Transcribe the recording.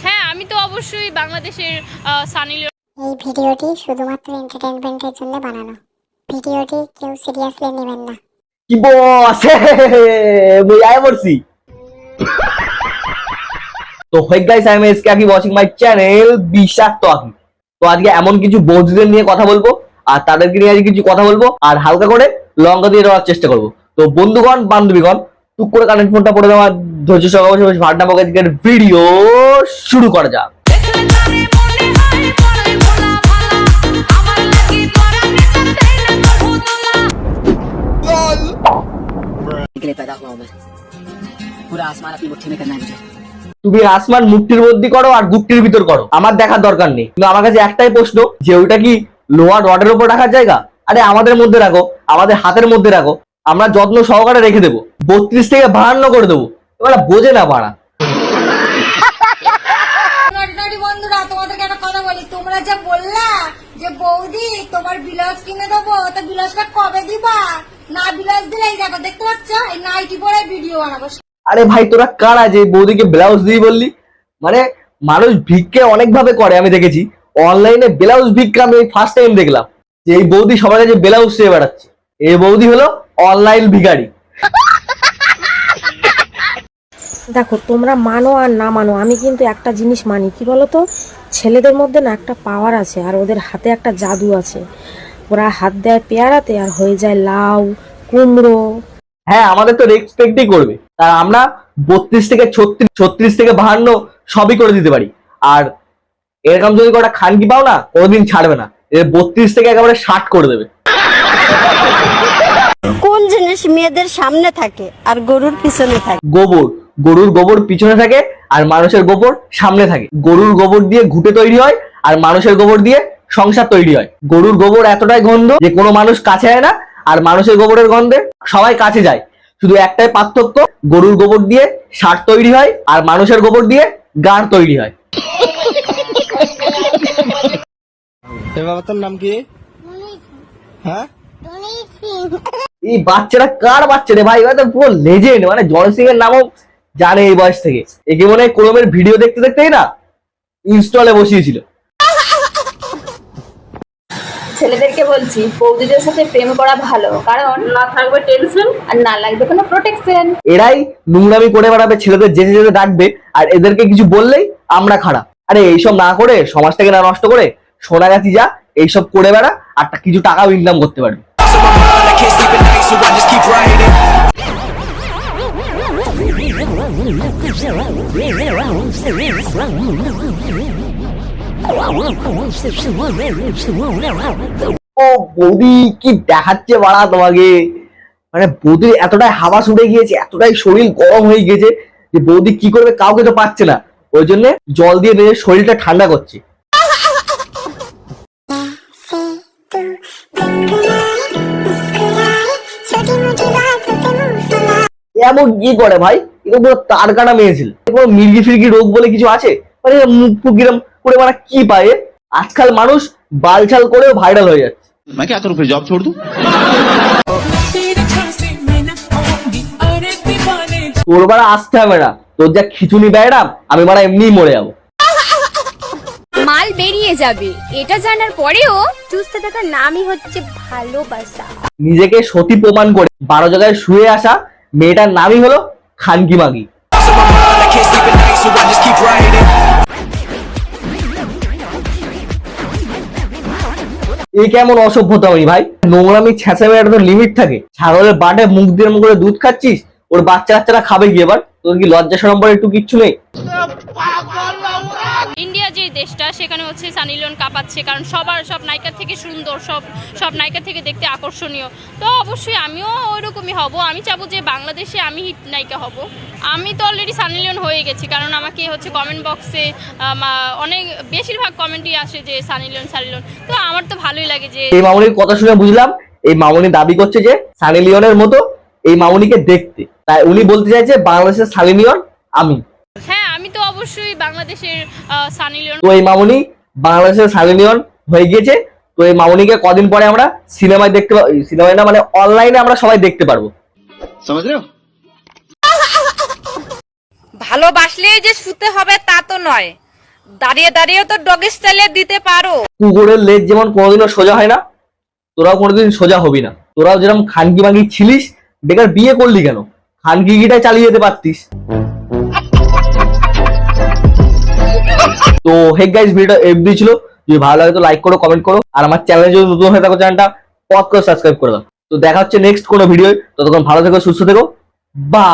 হ্যাঁ, আমি তো অবশ্যই বাংলাদেশের সানি লিওন। এই ভিডিওটি শুধুমাত্র এন্টারটেইনমেন্টের জন্য বানানো। ভিডিওটি কেউ সিরিয়াসলি নেবেন না। কি বস মুই আয় পড়ছি। তো hey guys, I am SK আকি ওয়াচিং মাই চ্যানেল বিষাক্ত আকি। তো আজকে এমন কিছু বন্ধুদের নিয়ে কথা বলবো আর তাদেরকে নিয়ে আজকে কিছু কথা বলবো আর হালকা করে লঙ্কা দিয়ে দেওয়ার চেষ্টা করবো। তো বন্ধুগণ বান্ধবীগণ টুক করে কারেন্ট ফোনটা পড়ে দেওয়া, ধৈর্য সহকারে বসে ভাটনা পকেটের ভিডিও শুরু করা যাক। তুমি আসমান মুঠির মধ্যে করো আর গুপ্তির ভিতর করো, আমার দেখার দরকার নেই। কিন্তু আমার কাছে একটাই প্রশ্ন, যে ওইটা কি লোহার রডের উপর রাখার জায়গা? আরে আমাদের মধ্যে রাখো, আমাদের হাতের মধ্যে রাখো, আমরা যত্ন সহকারে রেখে দেবো। 32 থেকে 52 করে দেবো। তোমরা বোঝে না পারা। বন্ধুরা, তোমাদেরকে একটা কথা বলি। তোমরা যা বললা যে বৌদি তোমার বিলাস কিনে দেবো, তা বিলাসটা কবে দিবা? না বিলাস দিলে এই দেখো, দেখতে পাচ্ছ এই নাইটি পরে ভিডিও বানাবো। আরে ভাই তোরা কারা যে বৌদিকে ব্লাউজ দিই বললি? মানে মানুষ ভিক্ষে অনেক ভাবে করে, আমি দেখেছি অনলাইনে ব্লাউজ ভিক্ষা আমি ফার্স্ট টাইম দেখলাম যে এই বৌদি সবার কাছে ব্লাউজ চেয়ে বেড়াচ্ছে। এই বৌদি হলো অনলাইন ভিখারি। দেখো, তোমরা মানো আর না মানো, আমি কিন্তু একটা জিনিস মানি। কি বলতো, ছেলেদের মধ্যে না একটা পাওয়ার আছে আর ওদের হাতে একটা জাদু আছে। ওরা হাত দেয় পেয়ারাতে আর হয়ে যায় লাউ, কুমড়ো। হ্যাঁ, আমাদের তো রেসপেক্টই করবে। আর আমরা 32 থেকে 36 থেকে 52 সবই করে দিতে পারি। আর এরকম যদি কটা খানকি পাও না, কোনোদিন ছাড়বে না। 32 থেকে একেবারে 60 করে দেবে। কোন জিনিস মেয়েদের সামনে থাকে আর গরুর পিছনে থাকে? গোবর। গরুর গোবর পিছনে থাকে আর মানুষের গোবর সামনে থাকে। গরুর গোবর দিয়ে ঘুঁটে তৈরি হয় আর মানুষের গোবর দিয়ে সংসার তৈরি হয়। গরুর গোবর এতটাই গন্ধ যে কোনো মানুষ কাছে যায় না, আর মানুষের গোবরের গন্ধে সবাই কাছে যায়। শুধু একটাই পার্থক্য, গরুর গোবর দিয়ে সার তৈরি হয় আর মানুষের গোবর দিয়ে গাড় তৈরি হয়। বাবার নাম কি? হ্যাঁ, এই বাচ্চারা কার বাচ্চা রে ভাই? তো পুরো লেজেন্ড, মানে জন সিং এর নামও জানে এই বয়স থেকে। একে মনে হয় ক্রোমের ভিডিও দেখতে দেখতেই না ইনস্টলে বসিয়েছিল। ছেলেদেরকে বলছি, বৌদিদের সাথে প্রেম করা ভালো, কারণ না থাকবে টেনশন আর না লাগবে কোনো প্রোটেকশন। এরাই নোংরামি করে বেড়াবে, ছেলেদের যেতে যেতে ডাকবে, আর এদেরকে কিছু বললেই আমরা খারাপ। আরে এইসব না করে, সমাজটাকে না নষ্ট করে সোনাগাছি যা, এইসব করে বেড়া আর কিছু টাকাও ইনকাম করতে পারবে। ও বৌদি কি দেখাচ্ছে বাড়া তোমাকে? মানে বৌদির এতটাই হাওয়া ছুটে গিয়েছে, এতটাই শরীর গরম হয়ে গেছে যে বৌদি কি করবে কাউকে তো পাচ্ছে না। ওই জন্য জল দিয়ে নিজের শরীরটা ঠান্ডা করছে। এমন কি করে ভাই? এটা পুরো তার কাটা মেয়ে ছিল। কোনো মির্গি ফিরগি রোগ বলে কিছু আছে? মানে মুখ ফুক কিরম করে মানে কি পায়? আজকাল মানুষ বালছাল করেও ভাইরাল হয়ে যাচ্ছে। मैं क्या करूं फिर, जॉब छोड़ दूं? তোর বাড়া আসতে হবে না, তোর যা খিচুনি বেড়াম আমি বাড়া এমনিই মরে যাবো। মাল বেরিয়ে যাবে এটা জানার পরেও চুষতে থাকার নামই হচ্ছে ভালোবাসা। নিজেকে সতী প্রমাণ করে 12 জায়গায় শুয়ে আসা মেয়েটার নামই হলো খানকি মাগি। এই কেমন অসভ্যতা ভাই? নোংরামি ছেঁচামে একটা তো লিমিট থাকে। ছাগলের বাটে মুখ দিয়ে মুখ করে দুধ খাচ্ছিস, ওর বাচ্চা কাচ্চারা খাবে কি এবার? তোর কি লজ্জা শরম বলে একটু কিচ্ছু নেই? ইন্ডিয়া যে দেশটা, সেখানে হচ্ছে সানি লিওন কাঁপাচ্ছে, কারণ সব নায়িকার থেকে সুন্দর, সব নায়িকার থেকে দেখতে আকর্ষণীয়। তো অবশ্যই আমিও ওইরকমই হব। আমি চাবো যে বাংলাদেশে আমি হিট নায়িকা হব। আমি তো অলরেডি সানি লিওন হয়ে গেছি, কারণ আমাকে হচ্ছে কমেন্ট বক্সে অনেক বেশিরভাগ কমেন্টই আসে যে সানি লিওন। তো আমার তো ভালোই লাগে। যে এই মামুনির কথা শুনে বুঝলাম এই মামুনি দাবি করছে যে সানি লিওনের মতো এই মামুনিকে দেখতে। তাই উনি বলতে চাইছে বাংলাদেশের সানি লিওন আমি। হ্যাঁ, আমি তো অবশ্যই বাংলাদেশের সানি লিওন। তো এই মামুনি বাংলাদেশের সানি লিওন হয়ে গিয়েছে। তো এই মামুনিকে কদিন পরে আমরা সিনেমায় দেখতে, সিনেমায় না মানে অনলাইনে আমরা সবাই দেখতে পারবো। समझ रहे हो? ভালোবাসলেই যে শুতে হবে তা তো নয়, দাঁড়িয়ে দাঁড়িয়েও তো ডগি স্টাইলে দিতে পারো। কুকুরের লেজ যেমন কোনোদিনও সোজা হয় না, তোরাও কোনোদিন সোজা হবি না। তোরাও যেরকম খানকি মাগি ছিলিস, বেকার বিয়ে করলি কেন? খানকিটাই চালিয়ে যেতে পারতিস। তো হে গাইস, ভিডিওটা এফডি ছিল। যদি ভালো লাগে তো লাইক করো, কমেন্ট করো, আর আমার চ্যানেলে যদি নতুন হয়ে থাকো চ্যানেলটা পজ করে সাবস্ক্রাইব করে দাও। তো দেখা হচ্ছে নেক্সট কোনো ভিডিও। ততক্ষণ ভালো থেকো, সুস্থ থেকো, বা